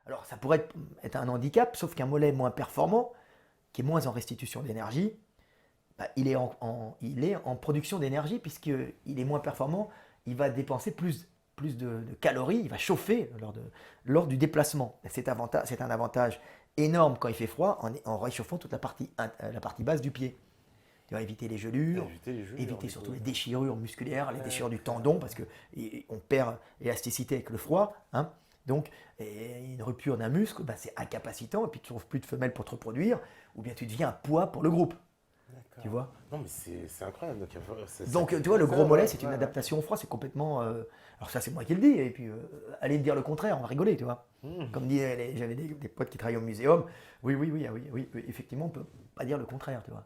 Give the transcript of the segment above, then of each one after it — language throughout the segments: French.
Alors ça pourrait être un handicap, sauf qu'un mollet moins performant, qui est moins en restitution d'énergie, bah, il est en production d'énergie puisqu'il est moins performant, il va dépenser plus de calories, il va chauffer lors du déplacement. C'est un avantage énorme quand il fait froid en réchauffant toute la partie basse du pied. Tu vas éviter les gelures, éviter surtout les déchirures musculaires, les déchirures du tendon, parce qu'on perd l'élasticité avec le froid. Hein. Donc, une rupture d'un muscle, bah, c'est incapacitant, et puis tu ne trouves plus de femelles pour te reproduire, ou bien tu deviens un poids pour le groupe. Tu vois. Non, mais c'est incroyable. Donc, tu vois, le gros mollet, c'est une adaptation au froid, c'est complètement. Alors, ça, c'est moi qui le dis, et puis allez me dire le contraire, on va rigoler, tu vois. Comme disaient, j'avais des potes qui travaillent au muséum. Oui, effectivement, on ne peut pas dire le contraire, tu vois.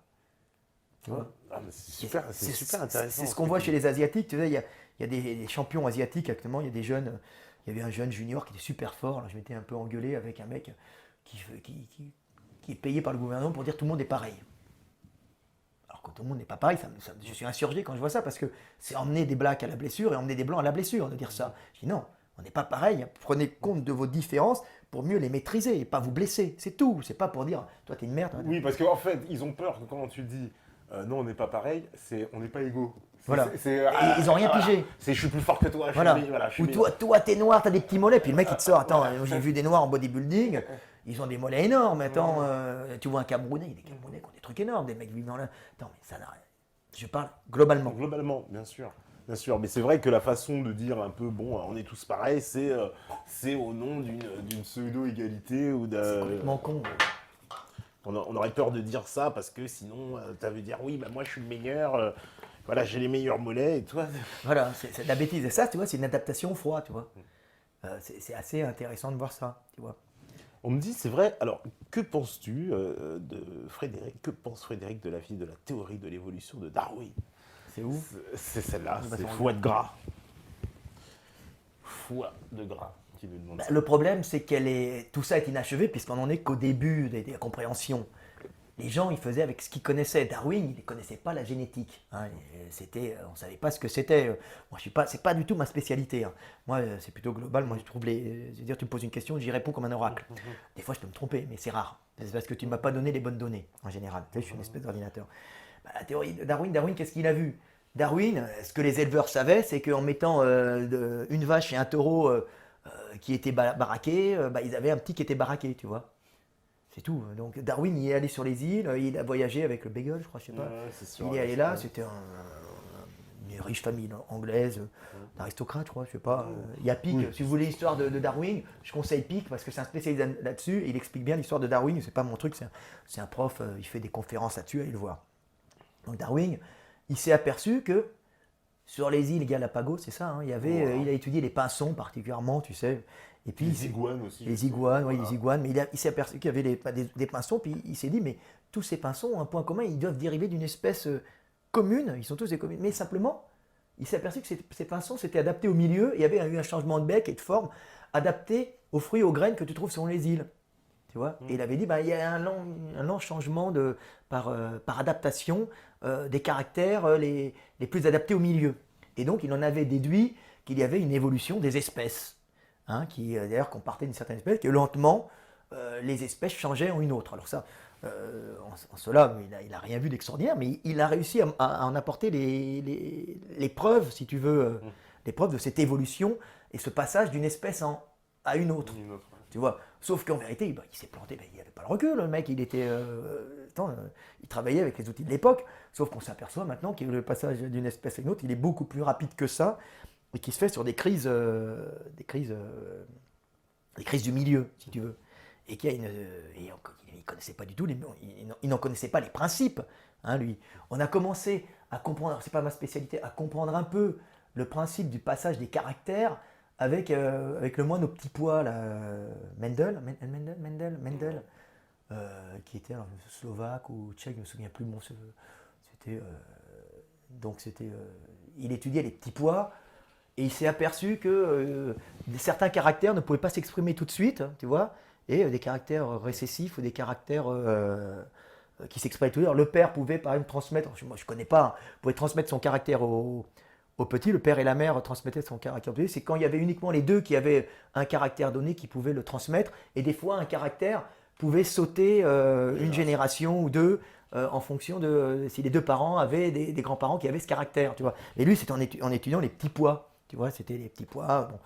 Tu vois. Ah, c'est super intéressant. C'est ce qu'on voit chez les Asiatiques, tu sais, il y a des champions asiatiques actuellement, il y a des jeunes. Il y avait un jeune junior qui était super fort, alors je m'étais un peu engueulé avec un mec qui est payé par le gouvernement pour dire tout le monde est pareil. Alors que tout le monde n'est pas pareil, je suis insurgé quand je vois ça, parce que c'est emmener des blacks à la blessure et emmener des blancs à la blessure de dire ça. Je dis non, on n'est pas pareil, prenez compte de vos différences pour mieux les maîtriser et pas vous blesser, c'est tout. C'est pas pour dire, toi t'es une merde. Oui, parce qu'en fait, ils ont peur que quand tu dis non, on n'est pas pareil, on n'est pas égaux. Voilà. Ils n'ont rien pigé. Je suis plus fort que toi. Voilà. Ou toi, t'es noir, t'as des petits mollets. Puis le mec, il te sort. Attends, j'ai vu des noirs en bodybuilding. Ils ont des mollets énormes. Attends, tu vois un Camerounais, il y a des Camerounais qui ont des trucs énormes. Des mecs vivant là. Attends, mais ça n'a rien. Je parle globalement. Globalement, bien sûr. Bien sûr, mais c'est vrai que la façon de dire un peu, bon, on est tous pareils, c'est au nom d'une pseudo-égalité ou d'un. C'est complètement con. On aurait peur de dire ça parce que sinon, ça veut dire oui, bah, moi je suis le meilleur, voilà, j'ai les meilleurs mollets et toi. Voilà, c'est de la bêtise. Et ça, tu vois, c'est une adaptation au froid, tu vois. C'est assez intéressant de voir ça, tu vois. On me dit, c'est vrai, alors que penses-tu de Frédéric, que pense Frédéric de la vie de la théorie de l'évolution de Darwin? C'est où? C'est celle-là, c'est foie de gras. Foie de gras. Bah, le problème, c'est tout ça est inachevé puisqu'on n'en est qu'au début des compréhensions. Les gens, ils faisaient avec ce qu'ils connaissaient. Darwin, il ne connaissait pas la génétique. Hein. On ne savait pas ce que c'était. Moi, c'est pas du tout ma spécialité. Hein. Moi, c'est plutôt global. Moi, je trouve c'est-à-dire, tu me poses une question, j'y réponds comme un oracle. Des fois, je peux me tromper, mais c'est rare. C'est parce que tu ne m'as pas donné les bonnes données, en général. Tu sais, je suis une espèce d'ordinateur. Bah, la théorie de Darwin, qu'est-ce qu'il a vu? Darwin, ce que les éleveurs savaient, c'est qu'en mettant une vache et un taureau qui étaient baraqués, ils avaient un petit qui était baraqué, tu vois. C'est tout. Donc Darwin, il est allé sur les îles, il a voyagé avec le Beagle, je crois, je sais pas. Il est allé là, c'était une riche famille anglaise, d'aristocrate, je crois, je sais pas. Il y a Pic, si vous voulez l'histoire de Darwin, je conseille Pic parce que c'est un spécialiste là-dessus et il explique bien l'histoire de Darwin. C'est pas mon truc, c'est un prof, il fait des conférences là-dessus, allez le voir. Donc Darwin, il s'est aperçu que sur les îles Galapagos, c'est ça, hein, il a étudié les pinsons particulièrement, tu sais. Et puis, les iguanes aussi. Les iguanes, oui, les iguanes. Mais il s'est aperçu qu'il y avait des pinsons, puis il s'est dit, mais tous ces pinsons ont un point commun, ils doivent dériver d'une espèce commune, ils sont tous des communes. Mais simplement, il s'est aperçu que ces pinsons s'étaient adaptés au milieu, et il y avait eu un changement de bec et de forme adapté aux fruits et aux graines que tu trouves sur les îles. Tu vois. Et il avait dit, il y a un lent changement par adaptation des caractères les plus adaptés au milieu. Et donc, il en avait déduit qu'il y avait une évolution des espèces. Hein, d'ailleurs, qu'on partait d'une certaine espèce, que lentement, les espèces changeaient en une autre. Alors ça, en cela, il n'a rien vu d'extraordinaire, mais il a réussi à en apporter les preuves, si tu veux, les preuves de cette évolution et ce passage d'une espèce à une autre. Tu vois. Sauf qu'en vérité, il s'est planté, il n'avait pas le recul, le mec, il travaillait avec les outils de l'époque, sauf qu'on s'aperçoit maintenant que le passage d'une espèce à une autre, il est beaucoup plus rapide que ça, et qui se fait sur des crises du milieu, si tu veux. Et il ne connaissait pas du tout, il n'en connaissait pas les principes, hein, lui. On a commencé à comprendre, c'est pas ma spécialité, à comprendre un peu le principe du passage des caractères avec le moine au petit pois, là, Mendel, qui était slovaque ou tchèque, je ne me souviens plus, il étudiait les petits pois, et il s'est aperçu que certains caractères ne pouvaient pas s'exprimer tout de suite, hein, tu vois, et des caractères récessifs ou des caractères qui s'exprimaient tout de suite. Le père pouvait, par exemple, transmettre, moi je ne connais pas, pouvait transmettre son caractère au Au petit, le père et la mère transmettaient son caractère. C'est quand il y avait uniquement les deux qui avaient un caractère donné qui pouvaient le transmettre. Et des fois, un caractère pouvait sauter une génération ou deux en fonction de si les deux parents avaient des grands-parents qui avaient ce caractère. Tu vois. Et lui, c'était en étudiant les petits pois. Tu vois, c'était les petits pois. Bon.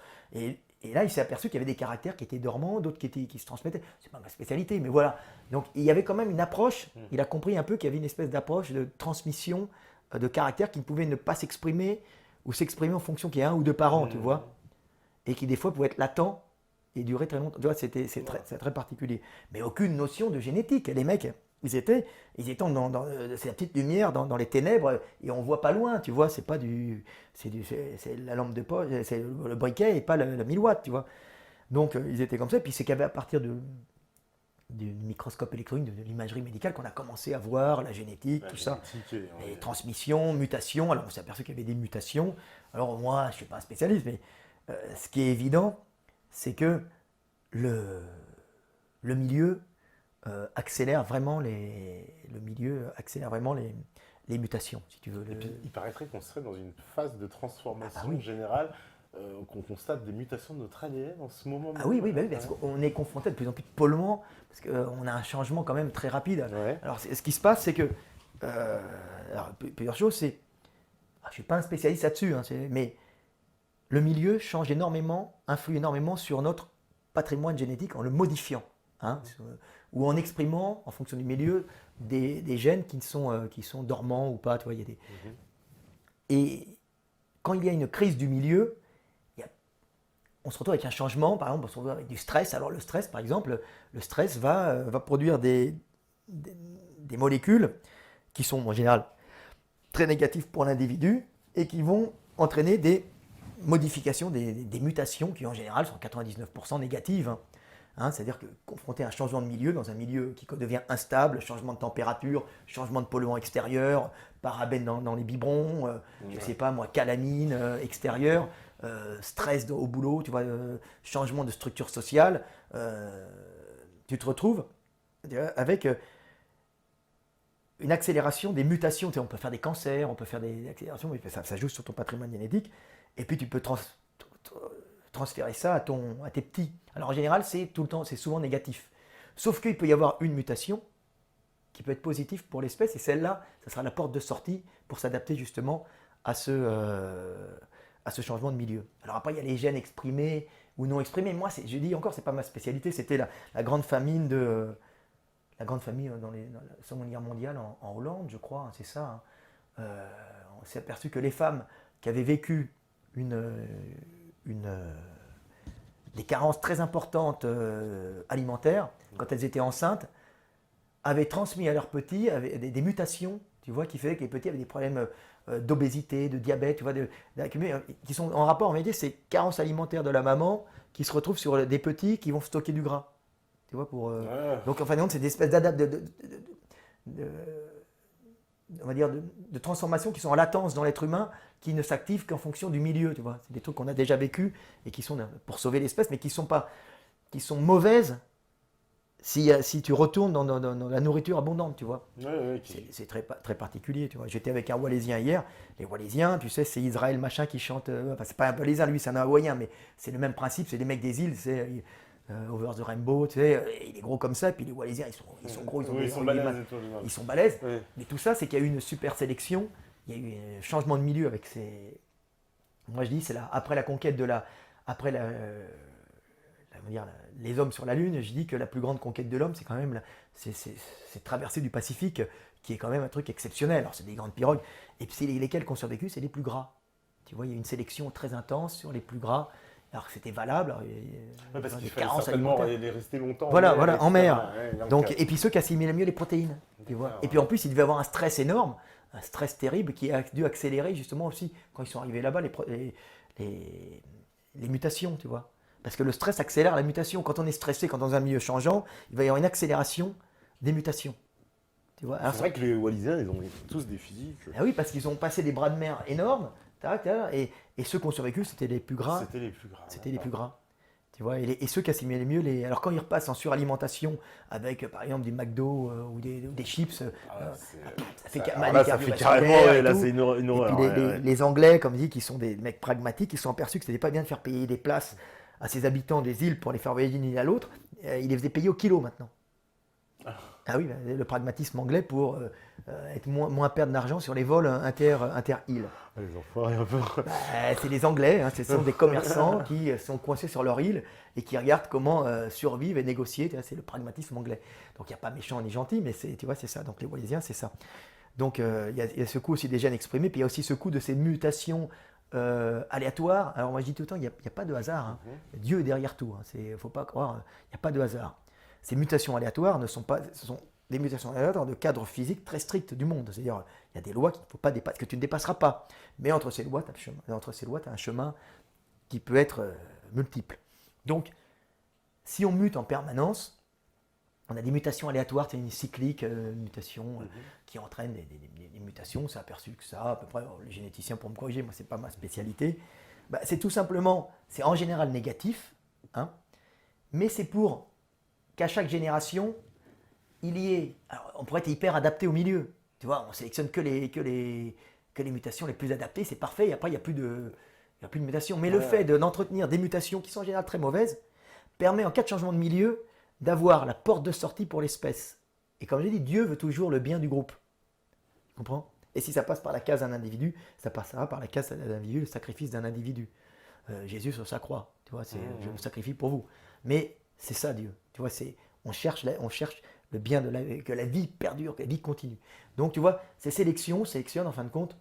Et là, il s'est aperçu qu'il y avait des caractères qui étaient dormants, d'autres qui se transmettaient. C'est pas ma spécialité, mais voilà. Donc, il y avait quand même une approche. Il a compris un peu qu'il y avait une espèce d'approche de transmission de caractères qui ne pouvaient ne pas s'exprimer ou s'exprimer en fonction qu'il y ait un ou deux parents, tu vois. Et qui, des fois, pouvaient être latents et durer très longtemps. Tu vois, c'est très particulier. Mais aucune notion de génétique. Les mecs, ils étaient dans c'est la petite lumière dans les ténèbres et on voit pas loin, tu vois. C'est pas c'est la lampe de poche, c'est le briquet et pas le 1000 watts, tu vois. Donc ils étaient comme ça. Puis c'est qu'à partir du microscope électronique, de l'imagerie médicale qu'on a commencé à voir la génétique, tout ça, les transmissions, mutations. Alors on s'est aperçu qu'il y avait des mutations. Alors moi, je suis pas un spécialiste, mais ce qui est évident, c'est que le milieu accélère vraiment les mutations, si tu veux. Et puis, il paraîtrait qu'on serait dans une phase de transformation générale, qu'on constate des mutations de notre ADN en ce moment. Ah oui, parce qu'on est confronté de plus en plus de polluants, parce qu'on a un changement quand même très rapide. Ouais. Alors, ce qui se passe, c'est que, alors, plusieurs choses, c'est, je ne suis pas un spécialiste là-dessus, hein, mais le milieu change énormément, influe énormément sur notre patrimoine génétique en le modifiant, hein, ou en exprimant, en fonction du milieu, des gènes qui sont dormants ou pas. Tu vois, il y a des... Et quand il y a une crise du milieu, on se retrouve avec un changement, par exemple, on se retrouve avec du stress. Alors le stress, par exemple, le stress va produire des molécules qui sont en général très négatives pour l'individu et qui vont entraîner des modifications, des mutations qui en général sont 99% négatives. Hein, c'est-à-dire que confronté à un changement de milieu, dans un milieu qui devient instable, changement de température, changement de polluants extérieurs, parabènes dans les biberons, je sais pas moi, calamine extérieure, stress au boulot, tu vois, changement de structure sociale, tu te retrouves avec une accélération des mutations. Tu sais, on peut faire des cancers, on peut faire des accélérations, mais ça joue sur ton patrimoine génétique, et puis tu peux transférer ça à tes petits. Alors en général, c'est souvent négatif. Sauf qu'il peut y avoir une mutation qui peut être positive pour l'espèce, et celle-là, ça sera la porte de sortie pour s'adapter justement à ce changement de milieu. Alors après, il y a les gènes exprimés ou non exprimés. Moi, je dis encore, c'est pas ma spécialité. C'était la grande famine dans la Seconde Guerre mondiale en Hollande, je crois, hein, c'est ça. Hein. On s'est aperçu que les femmes qui avaient vécu des carences très importantes alimentaires, quand elles étaient enceintes, avaient transmis à leurs petits des mutations, tu vois, qui faisaient que les petits avaient des problèmes d'obésité, de diabète, tu vois, qui sont en rapport, en réalité, ces carences alimentaires de la maman qui se retrouvent sur des petits qui vont stocker du gras. Tu vois, donc en fin de compte, c'est des espèces de transformations qui sont en latence dans l'être humain, qui ne s'activent qu'en fonction du milieu, tu vois. C'est des trucs qu'on a déjà vécu et qui sont pour sauver l'espèce, mais qui sont mauvaises si tu retournes dans la nourriture abondante, tu vois. C'est très, très particulier, tu vois. J'étais avec un Wallésien hier. Les Wallésiens, tu sais, c'est Israël machin qui chante. Enfin, c'est pas un Walésien, lui, c'est un Hawaïen, mais c'est le même principe. C'est des mecs des îles, c'est Over the Rainbow, tu sais. Il est gros comme ça, puis les Wallésiens, ils sont gros, ils sont balèzes. Ouais. Mais tout ça, c'est qu'il y a eu une super sélection. Il y a eu un changement de milieu avec ces. Moi, je dis, c'est là après la conquête après les hommes sur la Lune, je dis que la plus grande conquête de l'homme, c'est quand même cette traversée du Pacifique, qui est quand même un truc exceptionnel. Alors, c'est des grandes pirogues. Et puis, lesquels qui ont survécu, c'est les plus gras. Tu vois, il y a une sélection très intense sur les plus gras. Alors que c'était valable. Parce qu'il fallait certainement les rester longtemps en mer. Donc, et puis ceux qui assimilaient mieux les protéines. Tu vois. Et puis en plus, ils devaient avoir un stress énorme, un stress terrible qui a dû accélérer justement aussi, quand ils sont arrivés là-bas, les mutations, tu vois. Parce que le stress accélère la mutation. Quand on est stressé, quand dans un milieu changeant, il va y avoir une accélération des mutations. Tu vois. C'est vrai que les Wallisains, ils ont tous des physiques. Ah oui, parce qu'ils ont passé des bras de mer énormes. Et ceux qui ont survécu, c'était les plus gras. C'était les plus gras. Tu vois, et ceux qui assimilaient mieux les. Alors quand ils repassent en suralimentation avec, par exemple, du McDo ou des chips, Ah, c'est- ça fait alors là, ça fait carrément, ouais, et là, tout. c'est une Et puis horreur. Ouais, ouais. les Anglais, comme dit, qui sont des mecs pragmatiques, ils se sont aperçus que c'était pas bien de faire payer des places à ces habitants des îles pour les faire voyager d'une île à l'autre. Ils les faisaient payer au kilo maintenant. Ah oui, le pragmatisme anglais pour être moins perdre d'argent sur les vols inter-îles. Ah, les enfoirés un peu. C'est les Anglais, hein, ce sont des commerçants qui sont coincés sur leur île et qui regardent comment survivre et négocier. C'est le pragmatisme anglais. Donc il n'y a pas méchant ni gentil, mais tu vois, c'est ça. Donc les Wallisiens, c'est ça. Donc il y a ce coup aussi des gènes exprimés, puis il y a aussi ce coup de ces mutations aléatoires. Alors moi je dis tout le temps, il n'y a pas de hasard. Hein. Dieu est derrière tout. Il ne faut pas croire, il n'y a pas de hasard. Ces mutations aléatoires ce sont des mutations aléatoires de cadre physique très strict du monde. C'est-à-dire, il y a des lois qu'il ne faut pas dépasser, que tu ne dépasseras pas. Mais entre ces lois, tu as un chemin qui peut être multiple. Donc, si on mute en permanence, on a des mutations aléatoires, c'est une cyclique, une mutation qui entraîne des mutations. C'est aperçu que ça, à peu près, les généticiens pour me corriger, moi, ce n'est pas ma spécialité. C'est tout simplement, c'est en général négatif, hein, mais c'est pour qu'à chaque génération, il y ait. Alors, on pourrait être hyper adapté au milieu. Tu vois, on sélectionne que les mutations les plus adaptées, c'est parfait, et après, il n'y a plus de mutations. Mais le fait d'entretenir des mutations qui sont en général très mauvaises permet, en cas de changement de milieu, d'avoir la porte de sortie pour l'espèce. Et comme j'ai dit, Dieu veut toujours le bien du groupe. Tu comprends? Et si ça passe par la case d'un individu, ça passera par la case d'un individu, le sacrifice d'un individu. Jésus sur sa croix, tu vois, c'est je me sacrifie pour vous. Mais c'est ça Dieu, tu vois, on cherche le bien que la vie perdure, que la vie continue. Donc tu vois, ces sélections sélectionnent en fin de compte,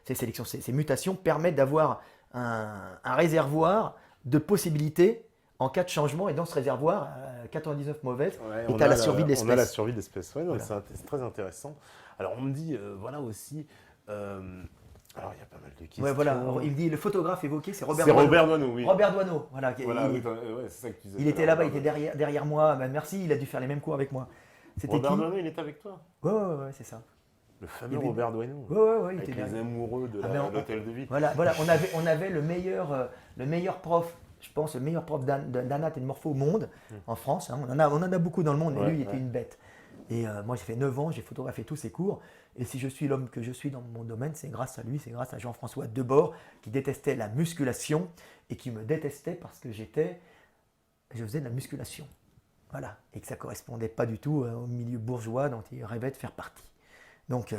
ces mutations permettent d'avoir un réservoir de possibilités en cas de changement, et dans ce réservoir, 99 mauvaises, Ouais, et tu as la survie de l'espèce. On a la survie de l'espèce, ouais, Voilà. c'est très intéressant. Alors on me dit, voilà aussi, alors il y a pas mal de questions. Ouais, voilà. Il dit, le photographe évoqué, c'est Robert C'est Doisneau. Robert Doisneau, oui. Robert Doisneau, voilà. Voilà, oui, ouais, c'est ça que tu disais. Il était là-bas, il était derrière moi. Ben, merci, il a dû faire les mêmes cours avec moi. C'était Robert qui? Doisneau, il est avec toi? Ouais, c'est ça. Le fameux Robert Doisneau. Ouais, il Avec était les derrière. amoureux de l'hôtel de ville. Voilà, on avait le meilleur prof, je pense, le meilleur prof d'anat et de morpho au monde, en France. Hein. On en a beaucoup dans le monde, mais lui, il était une bête. Et moi, j'ai fait 9 ans, j'ai photographié tous ses cours. Et si je suis l'homme que je suis dans mon domaine, c'est grâce à lui, c'est grâce à Jean-François Debord, qui détestait la musculation et qui me détestait parce que je faisais de la musculation. Voilà. Et que ça ne correspondait pas du tout au milieu bourgeois dont il rêvait de faire partie. Donc,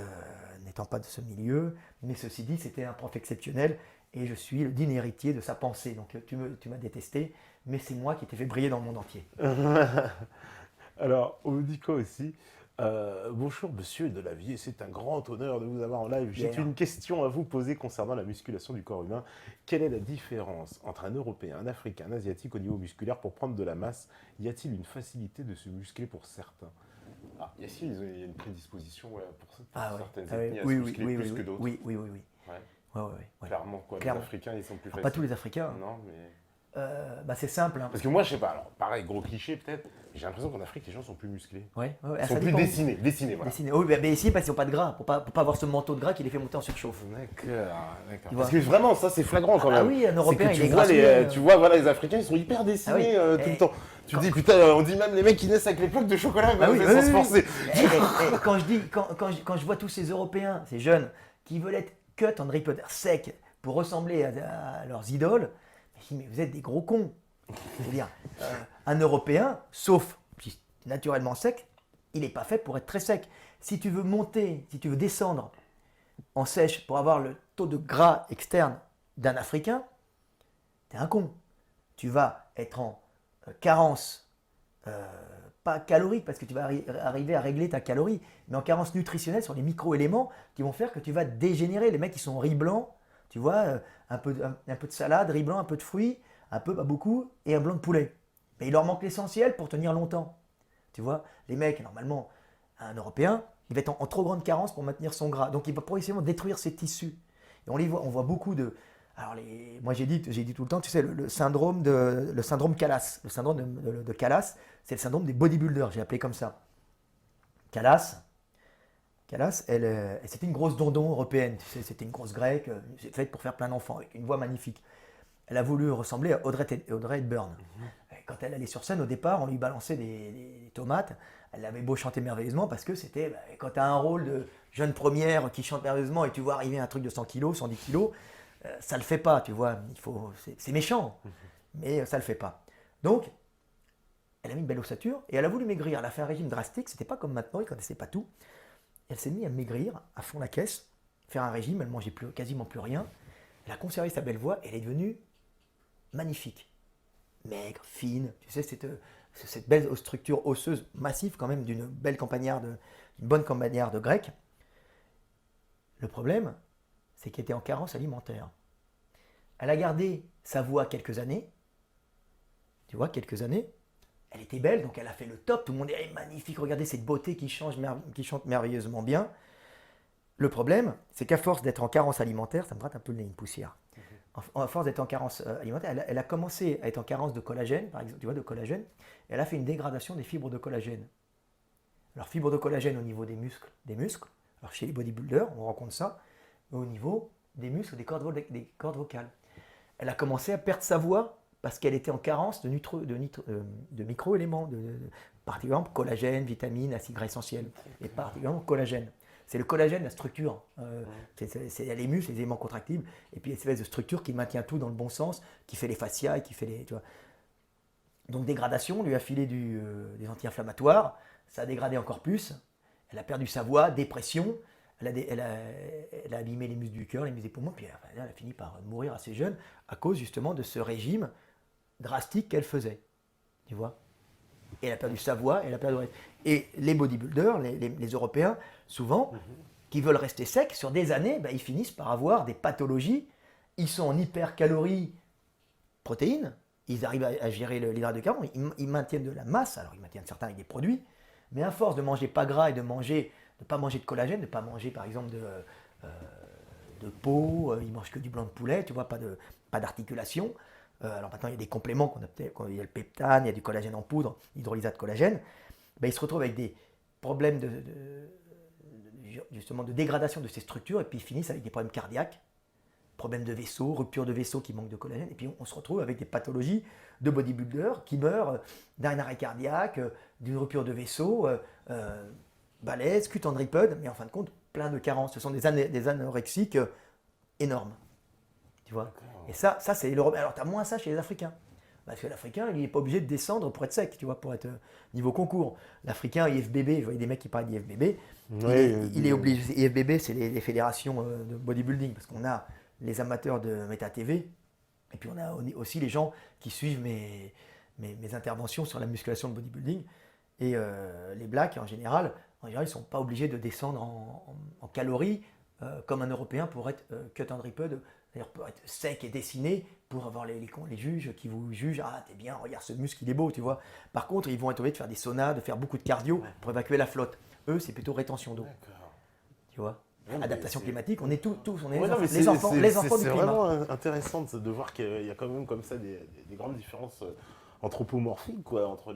n'étant pas de ce milieu, mais ceci dit, c'était un prof exceptionnel et je suis le digne héritier de sa pensée. Donc, tu m'as détesté, mais c'est moi qui t'ai fait briller dans le monde entier. Alors, on me dit quoi aussi? Bonjour monsieur de la vie, c'est un grand honneur de vous avoir en live. J'ai une question à vous poser concernant la musculation du corps humain. Quelle est la différence entre un Européen, un Africain, un Asiatique au niveau musculaire pour prendre de la masse? Y a-t-il une facilité de se muscler pour certains? Ah, il y a une prédisposition pour certaines ethnies à se muscler plus que d'autres. Oui. Ouais. Clairement, quoi. Clairement. Les Africains, ils sont plus faciles. Pas tous les Africains. Non, mais... c'est simple. Hein. Parce que moi, je sais pas, alors pareil, gros cliché peut-être, j'ai l'impression qu'en Afrique, les gens sont plus musclés. Ils sont plus dessinés, voilà. Oui, mais ici, parce qu'ils n'ont pas de gras, pour pas avoir ce manteau de gras qui les fait monter en surchauffe. D'accord. Parce que vraiment, ça, c'est flagrant quand même. Ah oui, un Européen, il est grassouillet. Tu vois, voilà, les Africains, ils sont hyper dessinés tout le temps. Tu te dis, putain, on dit même les mecs qui naissent avec les plaques de chocolat, sans se forcer. Quand je vois tous ces Européens, ces jeunes, qui veulent être cut en Harry Potter sec pour ressembler à leurs idoles, mais vous êtes des gros cons. C'est-à-dire, un Européen, sauf naturellement sec, il n'est pas fait pour être très sec. Si tu veux monter, si tu veux descendre en sèche pour avoir le taux de gras externe d'un Africain, t'es un con. Tu vas être en carence, pas calorique, parce que tu vas arriver à régler ta calorie, mais en carence nutritionnelle sur les micro-éléments qui vont faire que tu vas dégénérer. Les mecs qui sont riz blanc, tu vois, un peu de salade, riz blanc, un peu de fruits, un peu, pas beaucoup, et un blanc de poulet. Mais il leur manque l'essentiel pour tenir longtemps. Tu vois, les mecs, normalement, un Européen, il va être en trop grande carence pour maintenir son gras. Donc il va progressivement détruire ses tissus. Et on voit beaucoup de... Alors moi j'ai dit tout le temps, tu sais, le syndrome Calas. Le syndrome de Calas, c'est le syndrome des bodybuilders, j'ai appelé comme ça. Calas, c'était une grosse dondon européenne. C'était une grosse grecque, faite pour faire plein d'enfants, avec une voix magnifique. Elle a voulu ressembler à Audrey Hepburn. Et quand elle allait sur scène, au départ, on lui balançait des tomates. Elle avait beau chanter merveilleusement parce que c'était, quand tu as un rôle de jeune première qui chante merveilleusement et tu vois arriver un truc de 100 kilos, 110 kilos, ça le fait pas, tu vois. C'est méchant, mais ça le fait pas. Donc, elle a mis une belle ossature et elle a voulu maigrir. Elle a fait un régime drastique, c'était pas comme maintenant, elle connaissait pas tout. Elle s'est mise à maigrir à fond la caisse, faire un régime, elle mangeait quasiment plus rien. Elle a conservé sa belle voix et elle est devenue magnifique. Maigre, fine, tu sais, cette belle structure osseuse massive quand même d'une belle campagnarde, d'une bonne campagnarde grecque. Le problème, c'est qu'elle était en carence alimentaire. Elle a gardé sa voix quelques années, tu vois, quelques années. Elle était belle, donc elle a fait le top. Tout le monde est magnifique, regardez cette beauté qui chante merveilleusement bien. Le problème, c'est qu'à force d'être en carence alimentaire, ça me gratte un peu le nez, une poussière. À force d'être en carence alimentaire, elle a commencé à être en carence de collagène, par exemple, tu vois, de collagène, et elle a fait une dégradation des fibres de collagène. Alors, fibres de collagène au niveau des muscles. Alors, chez les bodybuilders, on rencontre ça, mais au niveau des muscles, des cordes vocales. Elle a commencé à perdre sa voix parce qu'elle était en carence de micro-éléments, par exemple collagène, vitamines, acides gras essentiels, et particulièrement collagène. C'est le collagène, la structure. C'est les muscles, les éléments contractibles, et puis une espèce de structure qui maintient tout dans le bon sens, qui fait les fascias et qui fait les. Tu vois. Donc dégradation, on lui a filé des anti-inflammatoires, ça a dégradé encore plus. Elle a perdu sa voix, dépression, elle a abîmé les muscles du cœur, les muscles des poumons, puis elle a fini par mourir assez jeune à cause justement de ce régime drastique qu'elle faisait. Tu vois. Et elle a perdu sa voix, Et les bodybuilders, les Européens, souvent, qui veulent rester secs, sur des années, ils finissent par avoir des pathologies. Ils sont en hypercalories protéines, ils arrivent à gérer l'hydrate de carbone, ils maintiennent de la masse, alors ils maintiennent certains avec des produits, mais à force de manger pas gras et de pas manger de collagène, de pas manger par exemple de peau, ils mangent que du blanc de poulet, tu vois, pas d'articulation. Alors maintenant, il y a des compléments il y a le peptane, il y a du collagène en poudre, hydrolysat de collagène. Ils se retrouvent avec des problèmes justement de dégradation de ces structures et puis ils finissent avec des problèmes cardiaques, problèmes de vaisseaux, rupture de vaisseaux qui manquent de collagène. Et puis on se retrouve avec des pathologies de bodybuilders qui meurent d'un arrêt cardiaque, d'une rupture de vaisseaux, balèzes, quadrupèdes, mais en fin de compte, plein de carences. Ce sont des anorexiques énormes. Tu vois. Et ça c'est l'Europe. Alors, tu as moins ça chez les Africains. Parce que l'Africain, il n'est pas obligé de descendre pour être sec, tu vois, pour être niveau concours. L'Africain, IFBB, je voyais des mecs qui parlent d'IFBB, il est obligé. IFBB, c'est les fédérations de bodybuilding, parce qu'on a les amateurs de Meta TV, et puis on a aussi les gens qui suivent mes interventions sur la musculation de bodybuilding. Et les blacks, en général, ils ne sont pas obligés de descendre en calories comme un Européen pour être cut and ripped, c'est-à-dire pour être sec et dessiné, pour avoir les juges qui vous jugent, ah t'es bien, regarde ce muscle, il est beau, tu vois. Par contre, ils vont être obligés de faire des saunas, de faire beaucoup de cardio pour évacuer la flotte. Eux, c'est plutôt rétention d'eau. Tu vois. Adaptation climatique, on est tous, on est les enfants du climat. C'est vraiment intéressant de voir qu'il y a quand même comme ça des grandes différences anthropomorphiques quoi, entre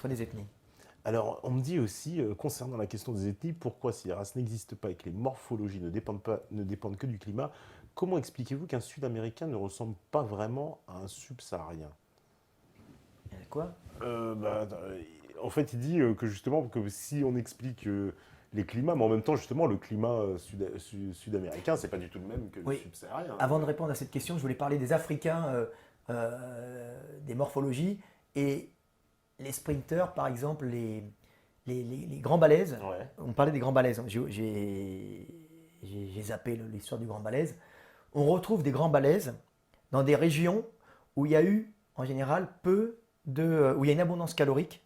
les ethnies. Alors, on me dit aussi, concernant la question des ethnies, pourquoi si les races n'existent pas et que les morphologies ne dépendent que du climat, comment expliquez-vous qu'un Sud-Américain ne ressemble pas vraiment à un Subsaharien? Quoi? En fait, il dit que justement, que si on explique les climats, mais en même temps, justement, le climat sud-américain, c'est pas du tout le même que le Subsaharien. Avant de répondre à cette question, je voulais parler des Africains, des morphologies et les sprinters, par exemple, les grands balèzes. Ouais. On parlait des grands balèzes. J'ai zappé l'histoire du grand balèze. On retrouve des grands balèzes dans des régions où il y a eu, en général, où il y a une abondance calorique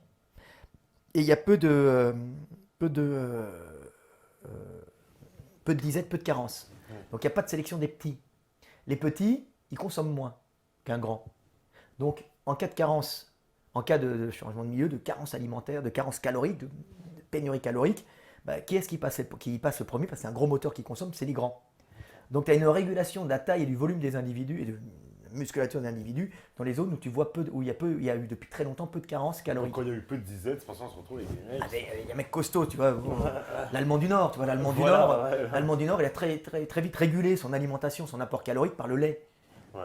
et il y a peu de disette, peu de carence. Donc il n'y a pas de sélection des petits. Les petits, ils consomment moins qu'un grand. Donc en cas de carence, en cas de changement de milieu, de carence alimentaire, de carence calorique, de pénurie calorique, qui est-ce qui passe le premier? Parce que c'est un gros moteur qui consomme, c'est les grands. Donc tu as une régulation de la taille et du volume des individus et de la musculature des individus dans les zones où tu vois où il y a eu depuis très longtemps peu de carence calorique. Donc, quand il y a eu peu de disette, c'est pour ça qu'on se retrouve avec des mecs. Il y a un mec costaud, tu vois. L'Allemand du Nord, l'Allemand du Nord, il a très vite régulé son alimentation, son apport calorique par le lait.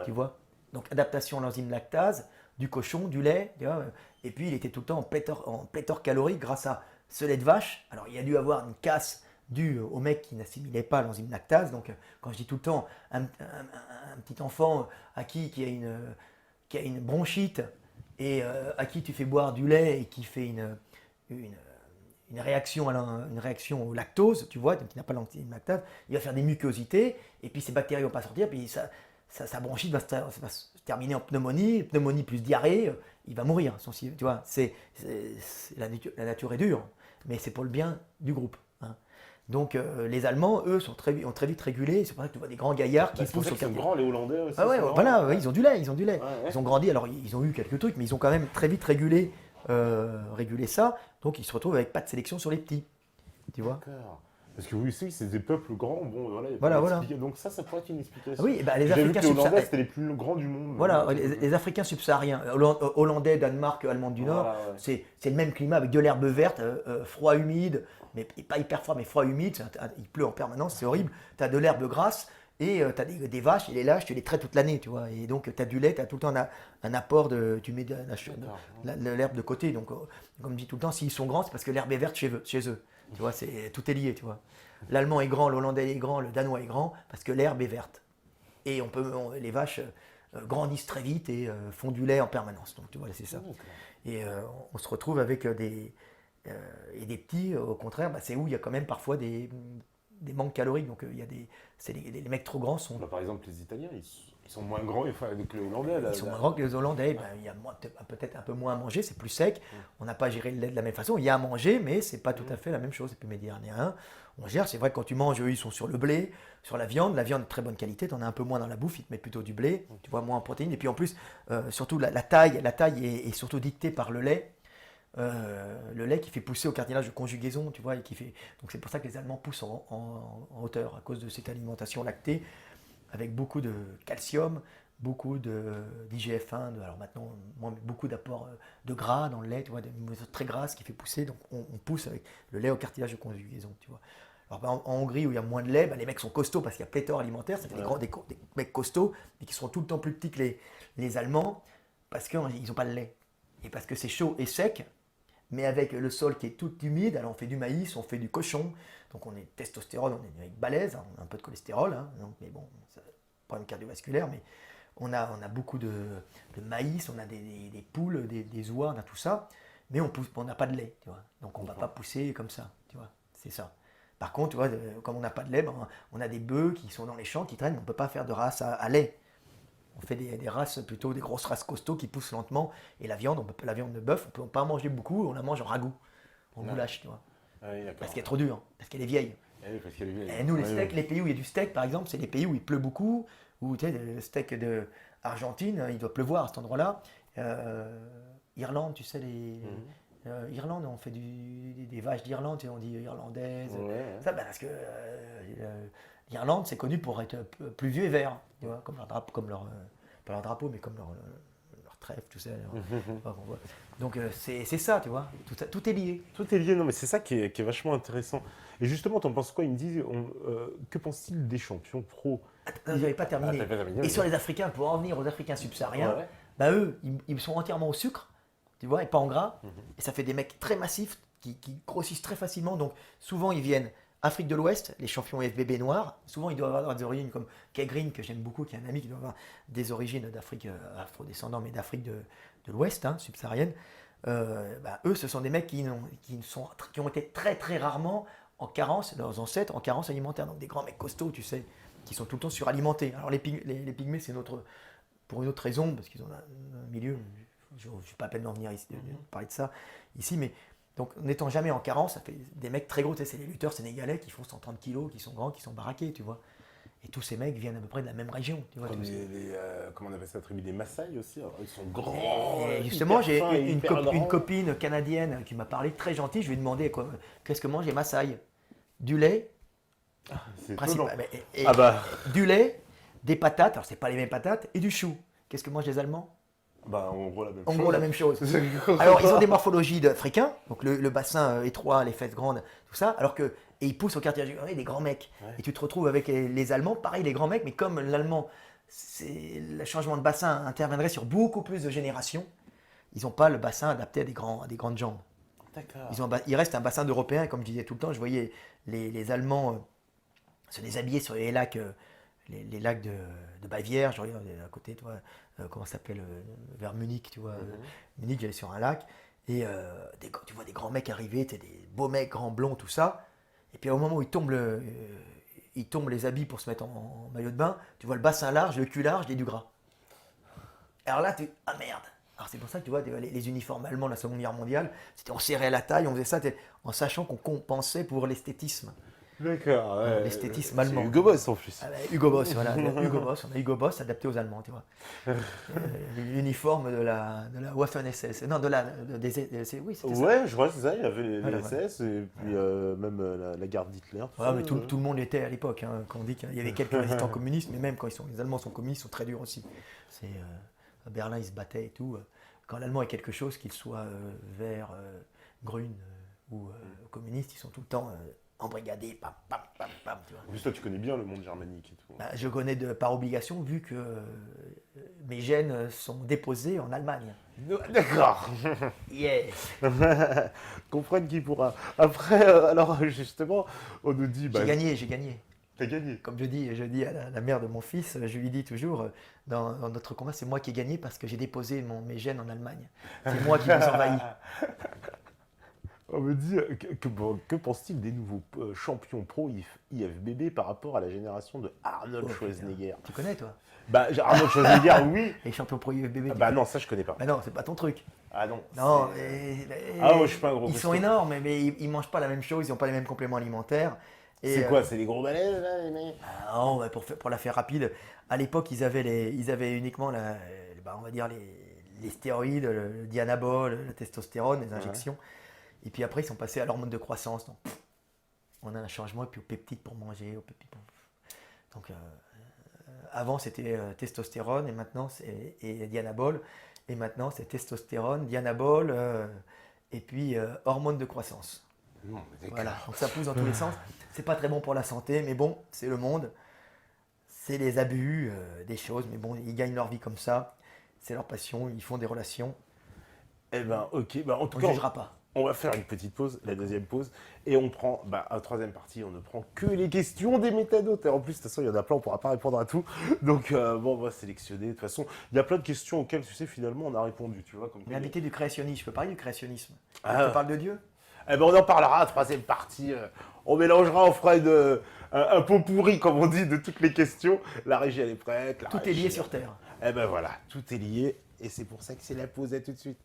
tu vois. Donc adaptation à l'enzyme lactase, du cochon, du lait, tu vois, et puis il était tout le temps en pléthore calorique grâce à ce lait de vache. Alors il y a dû avoir une casse due au mec qui n'assimilait pas l'enzyme lactase. Donc quand je dis tout le temps, un petit enfant qui a une bronchite et à qui tu fais boire du lait et qui fait une réaction une réaction au lactose, tu vois, donc il n'a pas l'enzyme lactase, il va faire des muquosités et puis ces bactéries vont pas sortir, puis sa bronchite va se terminer en pneumonie plus diarrhée, il va mourir. Tu vois, la nature est dure, mais c'est pour le bien du groupe. Hein. Donc les Allemands, eux, ont très vite régulé. C'est pour ça que tu vois des grands gaillards qui poussent au quartier. Ils sont grands, les Hollandais aussi. Ah ouais, voilà, ouais, ils ont du lait. Ouais. Ils ont grandi, alors ils ont eu quelques trucs, mais ils ont quand même très vite régulé ça. Donc ils se retrouvent avec pas de sélection sur les petits. Tu vois. D'accord. Parce que oui, c'est des peuples grands, bon, voilà. Donc ça pourrait être une explication. Oui, bah, les J'ai vu Africains que les Hollandais, c'était les plus grands du monde. Voilà, les Africains subsahariens, Hollandais, Danemark, Allemand du Nord, c'est le même climat avec de l'herbe verte, froid humide, mais pas hyper froid, mais froid humide, il pleut en permanence, c'est horrible. Tu as de l'herbe grasse et tu as des vaches et les lâches, tu les traites toute l'année, tu vois. Et donc tu as du lait, tu as tout le temps un apport tu mets de l'herbe de côté. Donc, comme je dis tout le temps, s'ils sont grands, c'est parce que l'herbe est verte chez eux. Tu vois, tout est lié, tu vois. L'Allemand est grand, l'Hollandais est grand, le Danois est grand, parce que l'herbe est verte. Et les vaches grandissent très vite et font du lait en permanence. Donc tu vois, c'est ça. Et on se retrouve avec des petits, au contraire, c'est où il y a quand même parfois des manques caloriques. Donc les mecs trop grands sont... Par exemple, les Italiens, ils sont moins grands que les Hollandais. Ils sont moins grands que les Hollandais. Il y a peut-être un peu moins à manger, c'est plus sec. On n'a pas géré le lait de la même façon. Il y a à manger, mais c'est pas tout à fait la même chose. C'est plus méditerranéen. On gère, c'est vrai que quand tu manges, eux, ils sont sur le blé, sur la viande est de très bonne qualité, tu en as un peu moins dans la bouffe, ils te mettent plutôt du blé, tu vois, moins en protéines, et puis en plus, surtout la taille est surtout dictée par le lait qui fait pousser au cartilage de conjugaison, tu vois, et donc c'est pour ça que les Allemands poussent en hauteur, à cause de cette alimentation lactée, avec beaucoup de calcium, beaucoup d'IGF-1, alors maintenant, beaucoup d'apports de gras dans le lait, tu vois, des mesures très grasses qui fait pousser, donc on pousse avec le lait au cartilage de conjugaison, tu vois. Alors en Hongrie où il y a moins de lait, les mecs sont costauds parce qu'il y a pléthore alimentaire, ça fait des mecs costauds, mais qui seront tout le temps plus petits que les Allemands, parce qu'ils n'ont pas de lait. Et parce que c'est chaud et sec, mais avec le sol qui est tout humide, alors on fait du maïs, on fait du cochon, donc on est testostérone, on est avec balèze, on a un peu de cholestérol, donc, mais bon, c'est un problème cardiovasculaire, mais on a beaucoup de maïs, on a des poules, des oies, on a tout ça, mais on n'a pas de lait, tu vois. Donc on ne va pas pousser comme ça, tu vois, c'est ça. Par contre, tu vois, comme on n'a pas de lait, on a des bœufs qui sont dans les champs, qui traînent, mais on ne peut pas faire de race à lait. On fait des races, plutôt des grosses races costauds qui poussent lentement, et la viande de bœuf, on ne peut pas en manger beaucoup, on la mange en ragoût, en goulash, tu vois. Parce qu'elle est trop dure, parce qu'elle est vieille. Et nous, les pays où il y a du steak, par exemple, c'est les pays où il pleut beaucoup, où tu sais, le steak d'Argentine, il doit pleuvoir à cet endroit-là. Irlande, tu sais, Irlande, on fait des vaches d'Irlande, on dit irlandaises. Ça, parce que l'Irlande, c'est connu pour être pluvieux et vert, tu vois, comme pas leur drapeau, mais comme leur trèfle, tout ça. Donc c'est ça, tu vois, tout est lié. Tout est lié, non, mais c'est ça qui est vachement intéressant. Et justement, t'en penses quoi? Il me dit, que pense-t-il des champions pro? Je n'avais pas terminé. Et sur les Africains, pour en venir aux Africains subsahariens, eux, ils sont entièrement au sucre, tu vois, et pas en gras. Et ça fait des mecs très massifs qui grossissent très facilement. Donc souvent, ils viennent Afrique de l'Ouest, les champions FBB noirs. Souvent, ils doivent avoir des origines comme Kay Green, que j'aime beaucoup, qui est un ami qui doit avoir des origines d'Afrique, afro-descendants, mais d'Afrique de l'Ouest, subsaharienne. Eux, ce sont des mecs qui ont été très très rarement en carence, leurs ancêtres en carence alimentaire. Donc des grands mecs costauds, tu sais, qui sont tout le temps suralimentés. Alors les pygmées, c'est pour une autre raison, parce qu'ils ont un milieu, je ne suis pas à peine d'en venir ici, de parler de ça ici, mais donc n'étant jamais en carence, ça fait des mecs très gros, tu sais, c'est les lutteurs sénégalais qui font 130 kilos, qui sont grands, qui sont baraqués, tu vois. Et tous ces mecs viennent à peu près de la même région. Tu vois, comme comment on appelle ça, la tribu des Maasai aussi, alors, ils sont grands. Et justement, j'ai une copine canadienne qui m'a parlé, très gentille, je lui ai demandé qu'est-ce que mangent les Maasai? Du lait, du lait, des patates, alors c'est pas les mêmes patates, et du chou. Qu'est-ce que mangent les Allemands? En gros, la même chose. Alors, ils ont des morphologies d'Africains, donc le bassin étroit, les fesses grandes, tout ça, et ils poussent au quartier des grands mecs. Ouais. Et tu te retrouves avec les Allemands, pareil, les grands mecs, mais comme l'Allemand le changement de bassin interviendrait sur beaucoup plus de générations. Ils n'ont pas le bassin adapté à des grandes jambes. D'accord. Il reste un bassin d'Européens, comme je disais tout le temps, je voyais les Allemands se déshabiller sur les lacs de Bavière, je regarde à côté, tu vois, comment ça s'appelle, vers Munich, tu vois. Munich, j'allais sur un lac, et tu vois des grands mecs arriver, des beaux mecs, grands blonds, tout ça. Et puis au moment où ils tombent les habits pour se mettre en maillot de bain, tu vois le bassin large, le cul large et du gras. Alors là, ah merde. Alors c'est pour ça que tu vois, les uniformes allemands de la Seconde Guerre mondiale, c'était on serrait la taille, on faisait ça en sachant qu'on compensait pour l'esthétisme. D'accord. Ouais. L'esthétisme C'est allemand. Hugo Boss en plus. Ah bah, Hugo Boss, voilà. Hugo Boss, on a Hugo Boss adapté aux Allemands, tu vois. L'uniforme de la Waffen-SS. Non, oui, c'était ça. Ouais, je vois, c'est ça. Il y avait les Voilà, SS et puis même la garde d'Hitler. Ouais, mais tout le monde l'était à l'époque. Hein, quand on dit qu'il y avait quelques résistants communistes, mais même quand les Allemands sont communistes, ils sont très durs aussi. À Berlin, ils se battaient et tout. Quand l'Allemand est quelque chose, qu'il soit vert, grune ou communiste, ils sont tout le temps embrigadés, pam, pam, pam, pam, tu vois. En plus, toi, tu connais bien le monde germanique et tout. Bah, je connais par obligation, vu que mes gènes sont déposés en Allemagne. D'accord. Yeah. Comprenne qui pourra. Après, alors justement, on nous dit. J'ai gagné. T'as gagné. Comme je dis à la mère de mon fils, je lui dis toujours, dans notre combat, c'est moi qui ai gagné parce que j'ai déposé mes gènes en Allemagne. C'est moi qui vous envahis. On me dit, que pense-t-il des nouveaux champions pro IFBB par rapport à la génération de Arnold Schwarzenegger? Tu connais, toi? Bah, Arnold Schwarzenegger, oui. Les champions pro IFBB. Bah non, ça je connais pas. Bah non, c'est pas ton truc. Ah non. Non, Ah ouais, je suis pas un gros ils costaud. sont énormes, mais ils mangent pas la même chose, ils n'ont pas les mêmes compléments alimentaires. C'est quoi, c'est les gros balais là, les mecs? Ah non, ouais, pour la faire rapide, à l'époque, ils avaient uniquement on va dire les stéroïdes, le dianabol, la testostérone, les injections. Et puis après, ils sont passés à l'hormone de croissance. Donc, on a un changement, et puis aux peptides pour manger. Donc, avant, c'était testostérone, et maintenant, et dianabol. Et maintenant, c'est testostérone, dianabol, et puis hormone de croissance. Non, mais Voilà, donc ça pousse dans tous les sens. C'est pas très bon pour la santé, mais bon, c'est le monde. C'est les abus, des choses, mais bon, ils gagnent leur vie comme ça. C'est leur passion, ils font des relations. Eh ben, ok, bah en tout On cas, ne jugera pas. on va faire une petite pause, la deuxième pause, et on prend, à troisième partie, on ne prend que les questions des méthadotes. Et en plus, de toute façon, il y en a plein, on ne pourra pas répondre à tout. Donc, bon, on va sélectionner. De toute façon, il y a plein de questions auxquelles, tu sais, finalement, on a répondu, tu vois. Comme L'invité du créationnisme, je peux parler du créationnisme. Ah. Je te parle de Dieu. Eh ben, on en parlera à troisième partie. On mélangera, on fera un pot pourri, comme on dit, de toutes les questions. La régie, elle est prête. Tout est lié sur Terre. Eh ben voilà, tout est lié. Et c'est pour ça que c'est la pause. À tout de suite.